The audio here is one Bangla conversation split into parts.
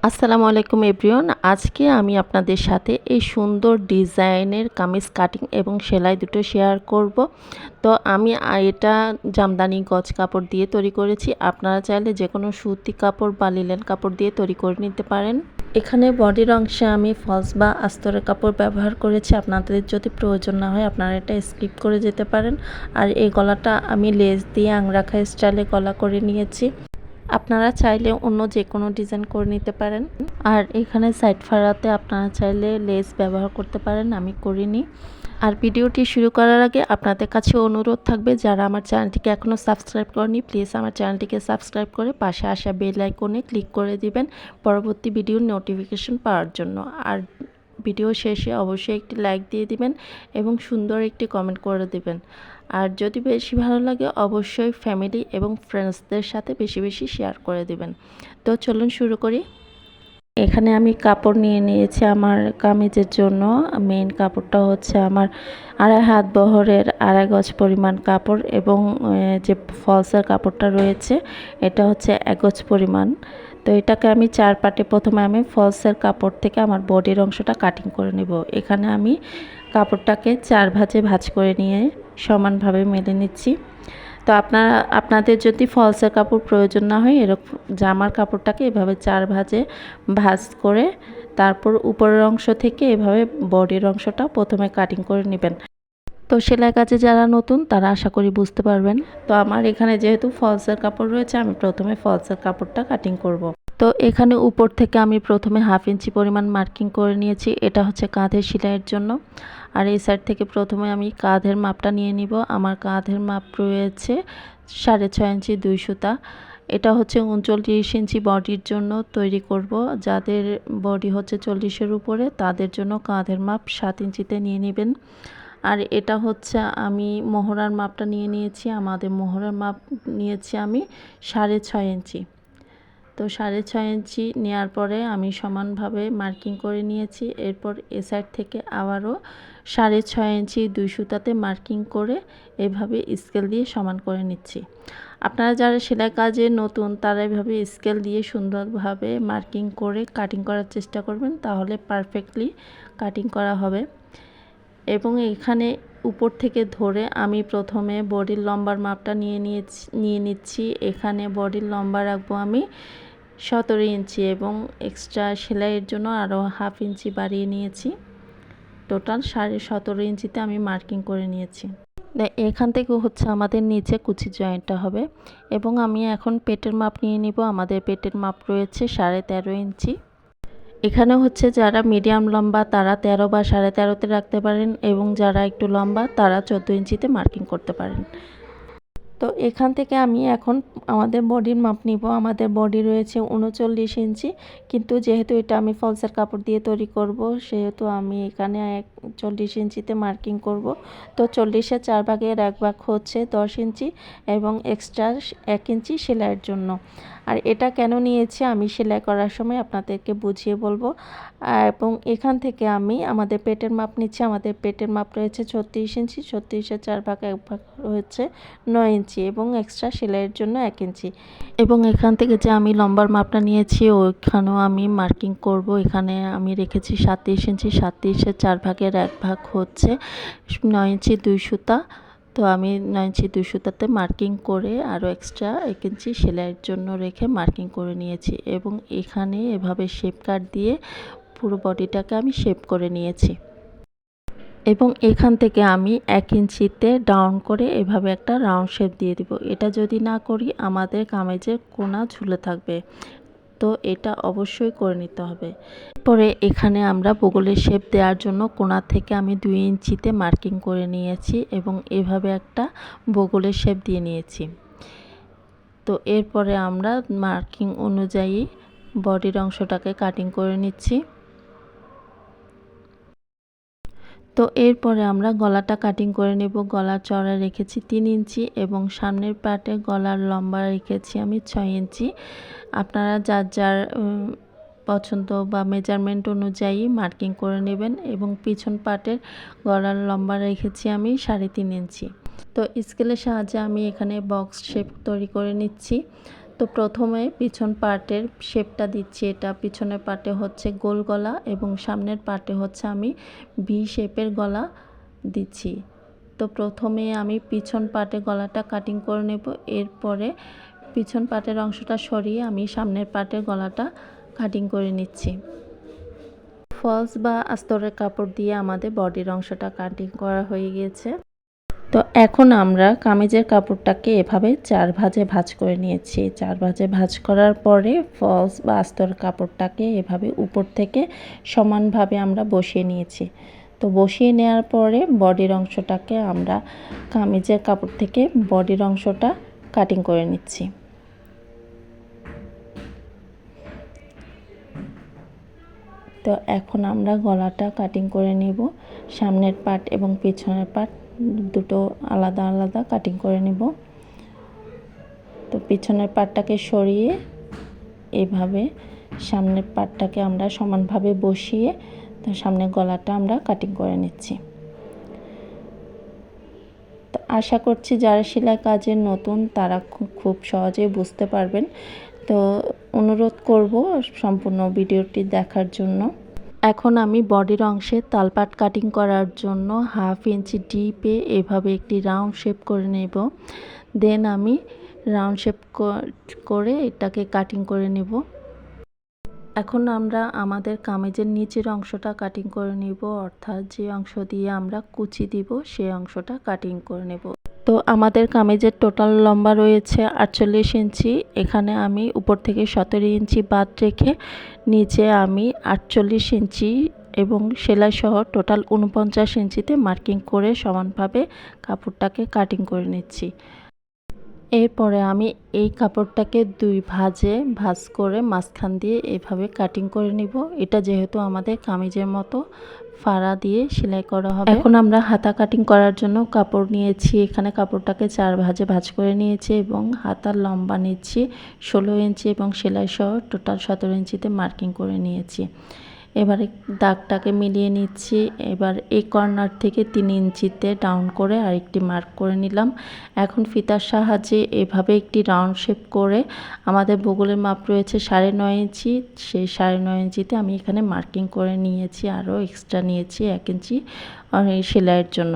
আসসালামু আলাইকুম এভরিওয়ান। আজকে আমি আপনাদের সাথে এই সুন্দর ডিজাইনের কামিজ কাটিং এবং সেলাই দুটো শেয়ার করব। তো আমি এটা জামদানি গজ কাপড় দিয়ে তৈরি করেছি। আপনারা চাইলে যে কোনো সুতি কাপড় বা লিনেন কাপড় দিয়ে তৈরি করে নিতে পারেন। এখানে বডির অংশে আমি ফলস বা আস্তরের কাপড় ব্যবহার করেছি। আপনাদের যদি প্রয়োজন না হয় আপনারা এটা স্কিপ করে যেতে পারেন। আর এই গলাটা আমি লেস দিয়ে আংরাখা স্টাইলে গলা করে নিয়েছি। আপনারা চাইলে অন্য যে কোনো ডিজাইন করে নিতে পারেন। আর এখানে সাইড ফাড়াতে আপনারা চাইলে লেস ব্যবহার করতে পারেন, আমি করিনি। আর ভিডিওটি শুরু করার আগে আপনাদের কাছে অনুরোধ থাকবে, যারা আমার চ্যানেলটিকে এখনও সাবস্ক্রাইব করেনি প্লিজ আমার চ্যানেলটিকে সাবস্ক্রাইব করে পাশে আসা বেল আইকনে ক্লিক করে দিবেন পরবর্তী ভিডিওর নোটিফিকেশন পাওয়ার জন্য। আর ভিডিও শেষে অবশ্যই একটি লাইক দিয়ে দিবেন এবং সুন্দর একটি কমেন্ট করে দিবেন। আর যদি বেশি ভালো লাগে অবশ্যই ফ্যামিলি এবং ফ্রেন্ডসদের সাথে বেশি বেশি শেয়ার করে দিবেন। তো চলুন শুরু করি। এখানে আমি কাপড় নিয়ে নিয়েছি আমার কামিজের জন্য। মেইন কাপড়টা হচ্ছে আমার 2.5 হাত বহরের 2.5 গজ পরিমাণ কাপড়, এবং যে ফলসের কাপড়টা রয়েছে এটা হচ্ছে 1 গজ পরিমাণ। তো এটাকে আমি 4 পার্টে প্রথমে আমি ফলসের কাপড় থেকে আমার বডির অংশটা কাটিং করে নেব। এখানে আমি কাপড়টাকে 4 ভাঁজে ভাঁজ করে নিয়ে সমানভাবে মেলে নিচ্ছি। তো আপনাদের যদি ফলসের কাপড় প্রয়োজন না হয় এরকম জামার কাপড়টাকে এভাবে 4 ভাঁজে ভাঁজ করে তারপর উপরের অংশ থেকে এভাবে বডির অংশটা প্রথমে কাটিং করে নেবেন। তো সেলাই কাজে যারা নতুন তারা আশা করি বুঝতে পারবেন। তো আমার এখানে যেহেতু ফলসের কাপড় রয়েছে আমি প্রথমে ফলসের কাপড়টা কাটিং করব। তো এখানে উপর থেকে আমি প্রথমে 1/2 ইঞ্চি পরিমাণ মার্কিং করে নিয়েছি, এটা হচ্ছে কাঁধের সেলাইয়ের জন্য। আর এই সাইড থেকে প্রথমে আমি কাঁধের মাপটা নিয়ে নিব। আমার কাঁধের মাপ রয়েছে 6.5 ইঞ্চি 2 সুতা। এটা হচ্ছে 39 ইঞ্চি বডির জন্য তৈরি করব। যাদের বডি হচ্ছে 40-এর উপরে তাদের জন্য কাঁধের মাপ 7 ইঞ্চিতে নিয়ে নেবেন। আর এটা হচ্ছে আমি মোহরার মাপটা নিয়ে নিয়েছি। আমাদের মোহরার মাপ নিয়েছি আমি 6.5 ইঞ্চি। তো 6.5 ইঞ্চি নেওয়ার পরে আমি সমানভাবে মার্কিং করে নিয়েছি। এরপর এ সাইড থেকে আবারও 6.5 ইঞ্চি 2 সুতাতে মার্কিং করে এভাবে স্কেল দিয়ে সমান করে নিচ্ছি। আপনারা যারা সেলাই কাজে নতুন তারা এভাবে স্কেল দিয়ে সুন্দরভাবে মার্কিং করে কাটিং করার চেষ্টা করবেন, তাহলে পারফেক্টলি কাটিং করা হবে। এবং এখানে উপর থেকে ধরে আমি প্রথমে বডির লম্বার মাপটা নিয়ে নিচ্ছি। এখানে বডির লম্বা রাখবো আমি 17 ইঞ্চি এবং এক্সট্রা সেলাইয়ের জন্য আরও 1/2 ইঞ্চি বাড়িয়ে নিয়েছি। টোটাল 17.5 ইঞ্চিতে আমি মার্কিং করে নিয়েছি। এখান থেকে হচ্ছে আমাদের নিচে কুচি জয়েন্টটা হবে। এবং আমি এখন পেটের মাপ নিয়ে নিব। আমাদের পেটের মাপ রয়েছে 13.5 ইঞ্চি। এখানে হচ্ছে যারা মিডিয়াম লম্বা তারা 13 বা 13.5-তে রাখতে পারেন, এবং যারা একটু লম্বা তারা 14 ইঞ্চিতে মার্কিং করতে পারেন। তো এখান থেকে আমি এখন আমাদের বডির মাপ নিব। আমাদের বডি রয়েছে 39 ইঞ্চি, কিন্তু যেহেতু এটা আমি ফলসের কাপড় দিয়ে তৈরি করব সেহেতু আমি এখানে 40 ইঞ্চিতে মার্কিং করব। তো 40-এর 4 ভাগের 1 ভাগ হচ্ছে 10 ইঞ্চি এবং এক্সট্রা 1 ইঞ্চি সেলাইয়ের জন্য। আর এটা কেন নিয়েছি আমি সেলাই করার সময় আপনাদেরকে বুঝিয়ে বলবো। এবং এখান থেকে আমি আমাদের পেটের মাপ নিচ্ছি। আমাদের পেটের মাপ রয়েছে 36 ইঞ্চি। 36-এর 4 ভাগ 1 ভাগ হচ্ছে 9 ইঞ্চি এবং এক্সট্রা সেলাইয়ের জন্য 1 ইঞ্চি। এবং এখান থেকে যে আমি লম্বার মাপটা নিয়েছি ওইখানেও আমি মার্কিং করব। এখানে আমি রেখেছি 37 ইঞ্চি। 37-এর 4 ভাগের 1 ভাগ হচ্ছে 9 ইঞ্চি 2 সুতা। তো আমি 9 ইঞ্চি 2 সুতাতে মার্কিং করে আরও এক্সট্রা 1 ইঞ্চি সেলাইয়ের জন্য রেখে মার্কিং করে নিয়েছি। এবং এখানে এভাবে শেপ কাট দিয়ে পুরো বডিটাকে আমি শেপ করে নিয়েছি। এবং এখান থেকে আমি 1 ইঞ্চিতে ডাউন করে এভাবে একটা রাউন্ড শেপ দিয়ে দিব। এটা যদি না করি আমাদের কামিজের কোনা ঝুলে থাকবে, তো এটা অবশ্যই করে নিতে হবে। পরে এখানে আমরা বগলের শেপ দেওয়ার জন্য কোনা থেকে আমি 2 ইঞ্চিতে মার্কিং করে নিয়েছি এবং এভাবে একটা বগলের শেপ দিয়ে নিয়েছি। তো এরপরে আমরা মার্কিং অনুযায়ী বডির অংশটাকে কাটিং করে নিচ্ছি। তো এরপরে আমরা গলাটা কাটিং করে নেব। গলার চওড়া রেখেছি 3 ইঞ্চি এবং সামনের পার্টে গলার লম্বা রেখেছি আমি 6 ইঞ্চি। আপনারা যার যার পছন্দ বা মেজারমেন্ট অনুযায়ী মার্কিং করে নেবেন। এবং পিছন পার্টের গলার লম্বা রেখেছি আমি 3.5 ইঞ্চি। তো স্কেলের সাহায্যে আমি এখানে বক্স শেপ তৈরি করে নিচ্ছি। তো প্রথমে পিছন পার্টের শেপটা দিচ্ছি। এটা পিছনের পার্টে হচ্ছে গোল গলা এবং সামনের পার্টে হচ্ছে আমি ভি শেপের গলা দিচ্ছি। তো প্রথমে আমি পিছন পার্টে গলাটা কাটিং করে নেব, এরপরে পিছন পার্টের অংশটা সরিয়ে আমি সামনের পার্টের গলাটা কাটিং করে নিচ্ছি। ফলস বা আস্তরের কাপড় দিয়ে আমাদের বডির অংশটা কাটিং করা হয়ে গিয়েছে। তো এখন আমরা কামিজের কাপড়টাকে এভাবে 4 ভাঁজে ভাঁজ করে নিয়েছি। 4 ভাঁজে ভাঁজ করার পরে ফলস বা আস্তর কাপড়টাকে এভাবে উপর থেকে সমানভাবে আমরা বসিয়ে নিয়েছি। তো বসিয়ে নেওয়ার পরে বডির অংশটাকে আমরা কামিজের কাপড় থেকে বডির অংশটা কাটিং করে নিচ্ছি। তো এখন আমরা গলাটা কাটিং করে নেব। সামনের পার্ট এবং পিছনের পার্ট দুটো আলাদা আলাদা কাটিং করে নেব। তো পিছনের পার্টটাকে সরিয়ে এভাবে সামনের পার্টটাকে আমরা সমানভাবে বসিয়ে তো সামনের গলাটা আমরা কাটিং করে নিচ্ছি। তো আশা করছি যারা সেলাই কাজে নতুন তারা খুব সহজেই বুঝতে পারবেন। তো অনুরোধ করব সম্পূর্ণ ভিডিওটি দেখার জন্য। এখন আমি বডির অংশে তালপাট কাটিং করার জন্য 1/2 ইঞ্চি ডিপে এভাবে একটি রাউন্ড শেপ করে নেব। দেন আমি রাউন্ড শেপ করে এটাকে কাটিং করে নেব। এখন আমরা আমাদের কামিজের নিচের অংশটা কাটিং করে নেব, অর্থাৎ যে অংশ দিয়ে আমরা কুচি দিব সেই অংশটা কাটিং করে নেব। তো আমাদের কামিজের টোটাল লম্বা রয়েছে 48 ইঞ্চি। এখানে আমি উপর থেকে 17 ইঞ্চি বাদ রেখে নিচে আমি 48 ইঞ্চি এবং সেলাই সহ টোটাল 49 ইঞ্চিতে মার্কিং করে সমানভাবে কাপড়টাকে কাটিং করে নিচ্ছি। এরপরে আমি এই কাপড়টাকে 2 ভাঁজে ভাঁজ করে মাঝখান দিয়ে এভাবে কাটিং করে নিব। এটা যেহেতু আমাদের কামিজের মতো ফাড়া দিয়ে সেলাই করা হবে। এখন আমরা হাতা কাটিং করার জন্য কাপড় নিয়েছি। এখানে কাপড়টাকে 4 ভাঁজে ভাঁজ করে নিয়েছি এবং হাতার লম্বা নিচ্ছি 16 ইঞ্চি এবং সেলাই সহ টোটাল 17 ইঞ্চিতে মার্কিং করে নিয়েছি। এবারে দাগটাকে মিলিয়ে নিচ্ছি। এবার এই কর্নার থেকে 3 ইঞ্চিতে ডাউন করে আরেকটি মার্ক করে নিলাম। এখন ফিতার সাহায্যে এভাবে একটি রাউন্ড শেপ করে আমাদের বগলের মাপ রয়েছে 9.5 ইঞ্চি, সেই 9.5 ইঞ্চিতে আমি এখানে মার্কিং করে নিয়েছি, আরও এক্সট্রা নিয়েছি 1 ইঞ্চি সেলাইয়ের জন্য।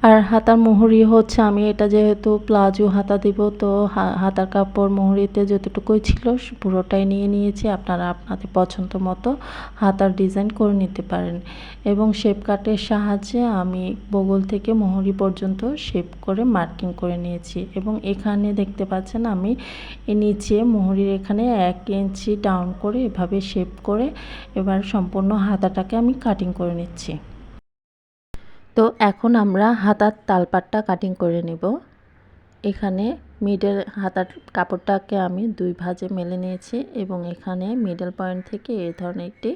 আর হাতার মুহুরি হচ্ছে আমি এটা যেহেতু প্লাজো হাতা দিব, তো হাতার কাপড় মুহুরিতে যতটুকুই ছিল পুরোটাই নিয়ে নিয়েছি। আপনারা আপনাদের পছন্দ মতো হাতার ডিজাইন করে নিতে পারেন। এবং শেপ কাটের সাহায্যে আমি বগল থেকে মুহুরি পর্যন্ত শেপ করে মার্কিং করে নিয়েছি। এবং এখানে দেখতে পাচ্ছেন আমি নিচে মুহুরির এখানে 1 ইঞ্চি ডাউন করে এভাবে শেপ করে এবার সম্পূর্ণ হাতাটাকে আমি কাটিং করে নিচ্ছি। তো এখন আমরা হাতার তালপাটটা কাটিং করে নেব। এখানে মিডল হাতার কাপড়টাকে আমি 2 ভাঁজে মেলে নিয়েছি এবং এখানে মিডল পয়েন্ট থেকে এই ধরনের একটি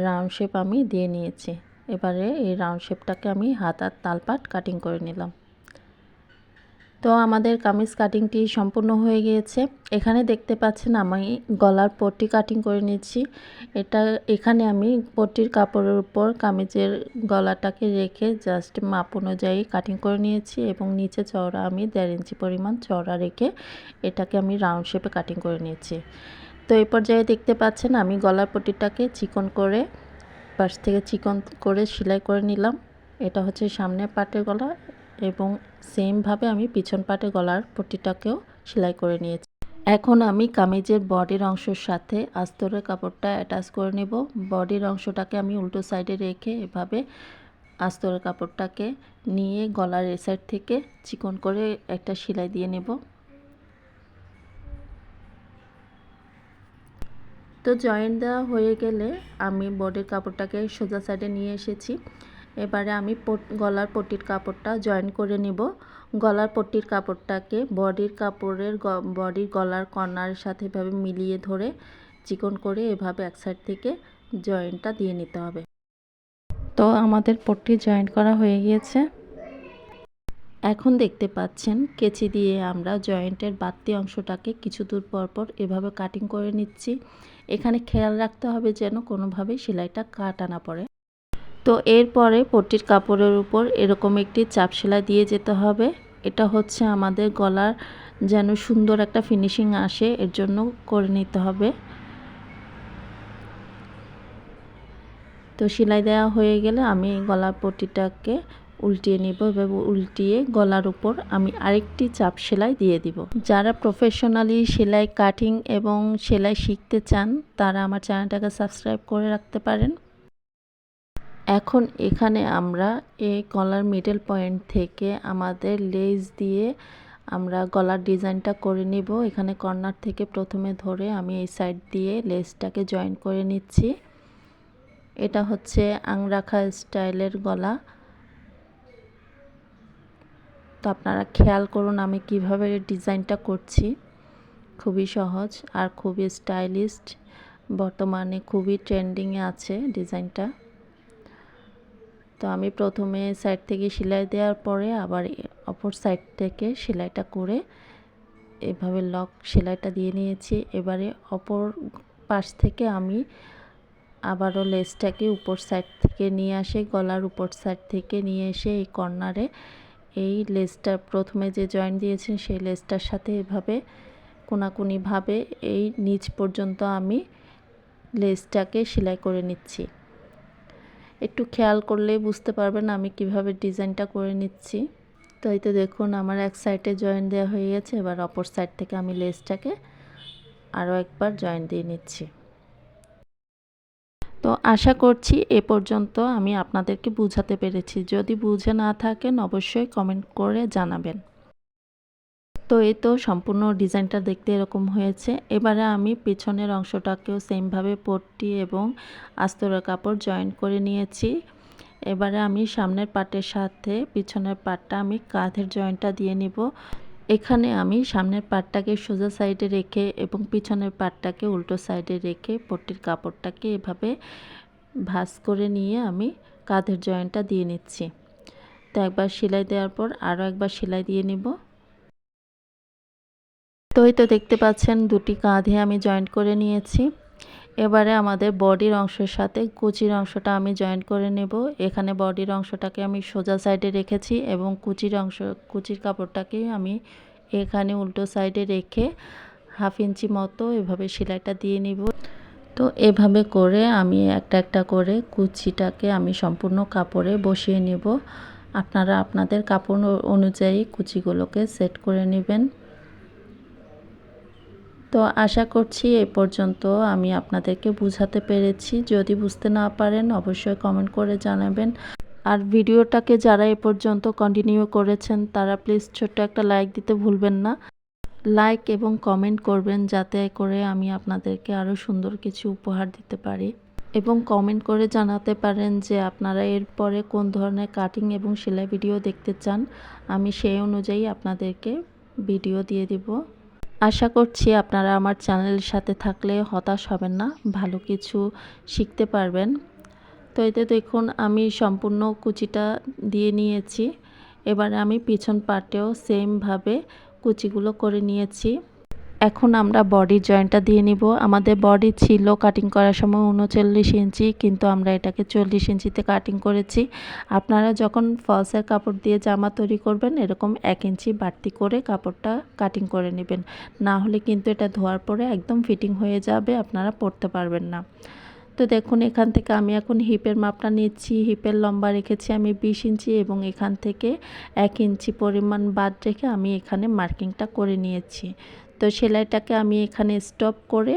রাউন্ড শেপ আমি দিয়ে নিয়েছি। এবারে এই রাউন্ড শেপটাকে আমি হাতার তালপাট কাটিং করে নিলাম। তো আমাদের কামিজ কাটিংটি সম্পূর্ণ হয়ে গিয়েছে। এখানে দেখতে পাচ্ছেন আমি গলার পট্টি কাটিং করে নিচ্ছি। এখানে আমি পট্টির কাপড়ের উপর কামিজের গলাটাকে রেখে জাস্ট মাপ অনুযায়ী কাটিং করে নিয়েছি এবং নিচে চওড়া আমি 1.5 ইঞ্চি পরিমাণ চওড়া রেখে এটাকে আমি রাউন্ড শেপে কাটিং করে নিয়েছি। তো এই পর্যায়ে দেখতে পাচ্ছেন আমি গলার পট্টিটাকে চিকন করে পাশ থেকে চিকন করে সেলাই করে নিলাম। এটা হচ্ছে সামনের পাটের গলা এবং সেমভাবে আমি পিছন পাটে গলার পট্টিটাকেও সেলাই করে নিয়েছি। এখন আমি কামিজের বডির অংশের সাথে আস্তরের কাপড়টা অ্যাটাচ করে নেব। বডির অংশটাকে আমি উল্টো সাইডে রেখে এভাবে আস্তরের কাপড়টাকে নিয়ে গলার এ সাইড থেকে চিকন করে একটা সেলাই দিয়ে নেব। তো জয়েন্ট দেওয়া হয়ে গেলে আমি বডির কাপড়টাকে সোজা সাইডে নিয়ে এসেছি। এবারে আমি গলার পট্টির কাপড়টা জয়েন করে নেব। গলার পট্টির কাপড়টাকে বডির গলার কর্নারের সাথে এভাবে মিলিয়ে ধরে চিকন করে এভাবে এক সাইড থেকে জয়েন্টটা দিয়ে নিতে হবে। তো আমাদের পট্টি জয়েন্ট করা হয়ে গিয়েছে। এখন দেখতে পাচ্ছেন কেচি দিয়ে আমরা জয়েন্টের বাড়তি অংশটাকে কিছু দূর পর এভাবে কাটিং করে নিচ্ছি। এখানে খেয়াল রাখতে হবে যেন কোনোভাবেই সেলাইটা কাটা না পড়ে। তো এরপরে পট্টির কাপড়ের উপর এরকম একটি চাপ সেলাই দিয়ে যেতে হবে। এটা হচ্ছে আমাদের গলার যেন সুন্দর একটা ফিনিশিং আসে, এর জন্য করে নিতে হবে। তো সেলাই দেওয়া হয়ে গেলে আমি গলার পট্টিটাকে উল্টিয়ে নিব এবং উল্টিয়ে গলার উপর আমি আরেকটি চাপ সেলাই দিয়ে দিব। যারা প্রফেশনালি সেলাই কাটিং এবং সেলাই শিখতে চান তারা আমার চ্যানেলটাকে সাবস্ক্রাইব করে রাখতে পারেন। এখন এখানে আমরা এই গলার মিডল পয়েন্ট থেকে আমাদের লেস দিয়ে আমরা গলার ডিজাইনটা করে নিব। এখানে কর্নার থেকে প্রথমে ধরে আমি এই সাইড দিয়ে লেসটাকে জয়েন করে নিচ্ছি। এটা হচ্ছে আংরাখা স্টাইলের গলা। তো আপনারা খেয়াল করুন আমি কিভাবে ডিজাইনটা করছি। খুবই সহজ আর খুবই স্টাইলিশ, বর্তমানে খুবই ট্রেন্ডিংয়ে আছে ডিজাইনটা। তো আমি প্রথমে সাইড থেকে সেলাই দেওয়ার পরে আবার অপর সাইড থেকে সেলাইটা করে এভাবে লক সেলাইটা দিয়ে নিয়েছি। এবারে অপর পাশ থেকে আমি আবারও লেসটাকে উপর সাইড থেকে নিয়ে আসে, গলার উপর সাইড থেকে নিয়ে এসে এই কর্নারে এই লেসটা প্রথমে যে জয়েন দিয়েছেন সেই লেসটার সাথে এভাবে কোনাকুনিভাবে এই নিচ পর্যন্ত আমি লেসটাকে সেলাই করে নিচ্ছি। একটু খেয়াল করলেই বুঝতে পারবেন আমি কিভাবে ডিজাইনটা করে নিচ্ছি। তো এই তো দেখুন আমার এক সাইডে জয়েন দেওয়া হয়ে গেছে। এবার অপর সাইড থেকে আমি লেসটাকে আরও একবার জয়েন দিয়ে নিচ্ছি। তো আশা করছি এ পর্যন্ত আমি আপনাদেরকে বুঝাতে পেরেছি। যদি বুঝে না থাকেন অবশ্যই কমেন্ট করে জানাবেন। তো এই তো সম্পূর্ণ ডিজাইনটা দেখতে এরকম হয়েছে। এবারে আমি পিছনের অংশটাকেও সেমভাবে পট্টি এবং আস্তরের কাপড় জয়েন করে নিয়েছি। এবারে আমি সামনের পার্টের সাথে পিছনের পার্টটা আমি কাঁধের জয়েন্টটা দিয়ে নিব। এখানে আমি সামনের পার্টটাকে সোজা সাইডে রেখে এবং পিছনের পার্টটাকে উল্টো সাইডে রেখে পট্টির কাপড়টাকে এভাবে ভাঁজ করে নিয়ে আমি কাঁধের জয়েন্টটা দিয়ে নিচ্ছি। তো একবার সেলাই দেওয়ার পর আরও একবার সেলাই দিয়ে নিব। তো এই তো দেখতে পাচ্ছেন দুটি কাঁধে আমি জয়েন্ট করে নিয়েছি। এবারে আমাদের বডির অংশের সাথে কুচির অংশটা আমি জয়েন্ট করে নেব। এখানে বডির অংশটাকে আমি সোজা সাইডে রেখেছি এবং কুচির কাপড়টাকে আমি এখানে উল্টো সাইডে রেখে 1/2 ইঞ্চি মতো এভাবে সেলাইটা দিয়ে নিব। তো এভাবে করে আমি একটা একটা করে কুচিটাকে আমি সম্পূর্ণ কাপড়ে বসিয়ে নেব। আপনারা আপনাদের কাপড় অনুযায়ী কুচিগুলোকে সেট করে নেবেন। তো আশা করছি এ পর্যন্ত আমি আপনাদেরকে বুঝাতে পেরেছি। যদি বুঝতে না পারেন অবশ্যই কমেন্ট করে জানাবেন। আর ভিডিওটাকে যারা এ পর্যন্ত কন্টিনিউ করেছেন তারা প্লিজ ছোট্ট একটা লাইক দিতে ভুলবেন না। লাইক এবং কমেন্ট করবেন যাতে করে আমি আপনাদেরকে আরও সুন্দর কিছু উপহার দিতে পারি। এবং কমেন্ট করে জানাতে পারেন যে আপনারা এরপরে কোন ধরনের কাটিং এবং সেলাই ভিডিও দেখতে চান। আমি সেই অনুযায়ী আপনাদেরকে ভিডিও দিয়ে দিব। আশা করছি আপনারা আমার চ্যানেলের সাথে থাকলে হতাশ হবেন না, ভালো কিছু শিখতে পারবেন। তো এতে দেখুন আমি সম্পূর্ণ কুচিটা দিয়ে নিয়েছি। এবারে আমি পিছন পার্টেও সেমভাবে কুচিগুলো করে নিয়েছি। এখন আমরা বডি জয়েন্টটা দিয়ে নিব। আমাদের বডি ছিল কাটিং করার সময় 39 ইঞ্চি, কিন্তু আমরা এটাকে 40 ইঞ্চিতে কাটিং করেছি। আপনারা যখন ফলসের কাপড় দিয়ে জামা তৈরি করবেন এরকম 1 ইঞ্চি বাড়তি করে কাপড়টা কাটিং করে নেবেন, না হলে কিন্তু এটা ধোয়ার পরে একদম ফিটিং হয়ে যাবে, আপনারা পরতে পারবেন না। তো দেখুন এখান থেকে আমি এখন হিপের মাপটা নিচ্ছি। হিপের লম্বা রেখেছি আমি 20 ইঞ্চি এবং এখান থেকে 1 ইঞ্চি পরিমাণ বাদ রেখে আমি এখানে মার্কিংটা করে নিয়েছি। তো সেলাইটাকে আমি এখানে স্টপ করে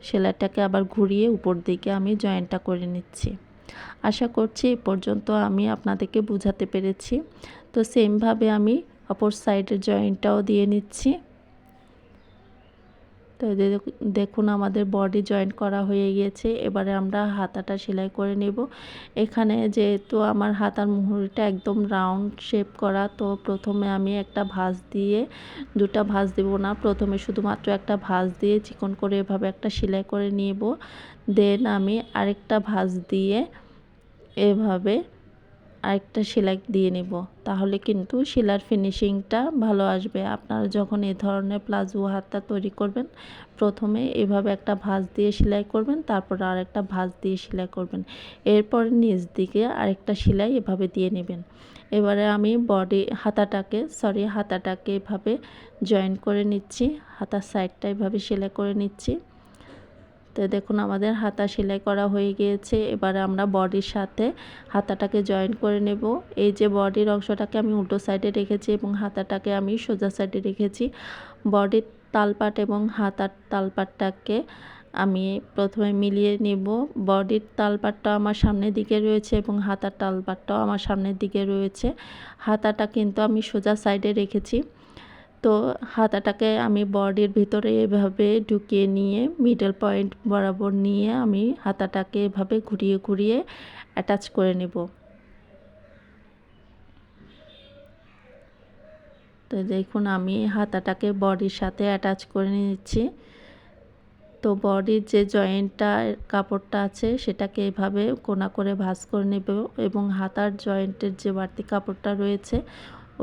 সেলাইটাকে আবার ঘুরিয়ে উপর দিকে আমি জয়েন্টটা করে নিচ্ছি। আশা করছি এই পর্যন্ত আমি আপনাদেরকে বোঝাতে পেরেছি। তো সেমভাবে আমি অপর সাইডের জয়েন্টটাও দিয়ে নিচ্ছি। তো দেখুন আমাদের বডি জয়েন্ট করা হয়ে গিয়েছে। এবারে আমরা হাতাটা সেলাই করে নেব। এখানে যেহেতু আমার হাতার মুহুরিটা একদম রাউন্ড শেপ করা, তো প্রথমে আমি একটা ভাঁজ দিয়ে, দুটা ভাঁজ দেব না, প্রথমে শুধুমাত্র একটা ভাঁজ দিয়ে চিকন করে এভাবে একটা সেলাই করে নেব। দেন আমি আরেকটা ভাঁজ দিয়ে এভাবে আরেকটা সেলাই দিয়ে নেব, তাহলে কিন্তু সেলাইয়ের ফিনিশিংটা ভালো আসবে। আপনারা যখন এই ধরনের প্লাজো হাতা তৈরি করবেন, প্রথমে এভাবে একটা ভাঁজ দিয়ে সেলাই করবেন, তারপর আরেকটা ভাঁজ দিয়ে সেলাই করবেন, এরপর নিচ দিকে আরেকটা সেলাই এভাবে দিয়ে নেবেন। এবারে আমি হাতাটাকে এভাবে জয়েন করে নিচ্ছি, হাতার সাইডটা এভাবে সেলাই করে নিচ্ছি। তো দেখুন আমাদের হাতা সেলাই করা হয়ে গিয়েছে। এবারে আমরা বডির সাথে হাতাটাকে জয়েন করে নেব। এই যে বডির অংশটাকে আমি উল্টো সাইডে রেখেছি এবং হাতাটাকে আমি সোজা সাইডে রেখেছি। বডির তালপাট এবং হাতার তালপাটটাকে আমি প্রথমে মিলিয়ে নেব। বডির তালপাটটা আমার সামনের দিকে রয়েছে এবং হাতার তালপাটটাও আমার সামনের দিকে রয়েছে। হাতাটা কিন্তু আমি সোজা সাইডে রেখেছি। তো হাতাটাকে আমি বডির ভিতরে এভাবে ঢুকিয়ে নিয়ে মিডল পয়েন্ট বরাবর নিয়ে আমি হাতাটাকে এভাবে ঘুরিয়ে ঘুরিয়ে অ্যাটাচ করে নেব। তো দেখুন আমি হাতাটাকে বডির সাথে অ্যাটাচ করে নিচ্ছি। তো বডির যে জয়েন্টটা কাপড়টা আছে সেটাকে এভাবে কোনা করে ভাঁজ করে নেব এবং হাতার জয়েন্টের যে বাড়তি কাপড়টা রয়েছে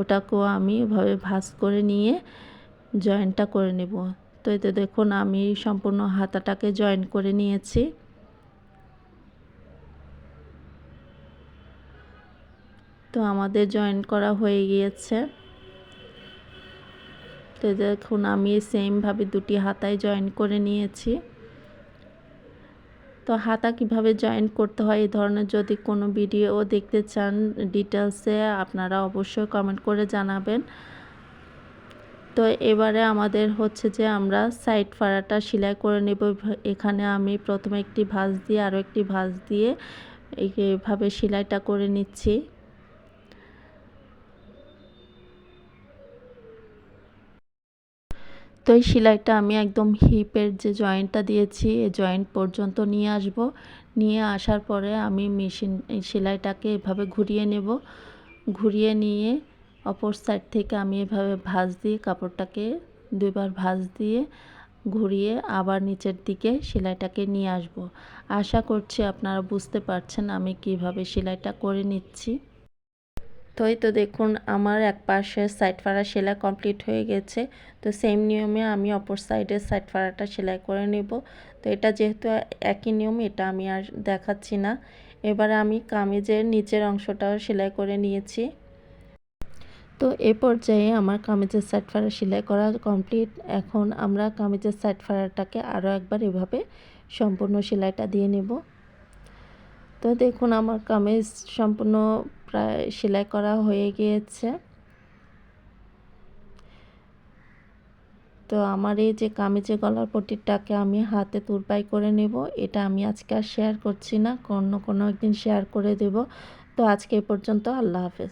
ওটাকেও আমি এভাবে ভাঁজ করে নিয়ে জয়েন্টটা করে নেব। তো এতে দেখুন আমি সম্পূর্ণ হাতাটাকে জয়েন করে নিয়েছি। তো আমাদের জয়েন করা হয়ে গিয়েছে। তো দেখুন আমি সেমভাবে দুটি হাতায় জয়েন করে নিয়েছি। তো হাতা কিভাবে জয়েন করতে হয় এই ধরনের যদি কোনো ভিডিও দেখতে চান ডিটেলসে, আপনারা অবশ্যই কমেন্ট করে জানাবেন। তো এবারে আমাদের হচ্ছে যে আমরা সাইড ফাড়াটা সেলাই করে নেব। এখানে আমি প্রথমে একটি ভাঁজ দিয়ে আরও একটি ভাঁজ দিয়ে এইভাবে সেলাইটা করে নিচ্ছি। তো এই সেলাইটা আমি একদম হিপের যে জয়েন্টটা দিয়েছি এই জয়েন্ট পর্যন্ত নিয়ে আসব। নিয়ে আসার পরে আমি সেলাইটাকে এভাবে ঘুরিয়ে নেব। ঘুরিয়ে নিয়ে অপর সাইড থেকে আমি এভাবে ভাঁজ দিয়ে কাপড়টাকে দুইবার ভাঁজ দিয়ে ঘুরিয়ে আবার নিচের দিকে সেলাইটাকে নিয়ে আসব। আশা করছি আপনারা বুঝতে পারছেন আমি কিভাবে সেলাইটা করে নিচ্ছি। তো এই তো দেখুন আমার এক পাশের সাইড ফাড়া সেলাই কমপ্লিট হয়ে গেছে। তো সেম নিয়মে আমি অপর সাইডের সাইড ফাড়াটা সেলাই করে নেব। তো এটা যেহেতু একই নিয়ম এটা আমি আর দেখাচ্ছি না। এবারে আমি কামিজের নিচের অংশটাও সেলাই করে নিয়েছি। তো এ পর্যায়ে আমার কামিজের সাইড ফাড়া সেলাই করা কমপ্লিট। এখন আমরা কামিজের সাইড ফাড়াটাকে আরও একবার এভাবে সম্পূর্ণ সেলাইটা দিয়ে নেব। তো দেখুন আমার কামিজ সম্পূর্ণ প্রায় সেলাই করা হয়ে গিয়েছে। তো আমার এই যে কামিজের গলার পট্টিটাকে আমি হাতে তুরপাই করে নেব। এটা আমি আজকে আর শেয়ার করছি না, অন্য কোনো একদিন শেয়ার করে দেব। তো আজকে এ পর্যন্ত, আল্লাহ হাফেজ।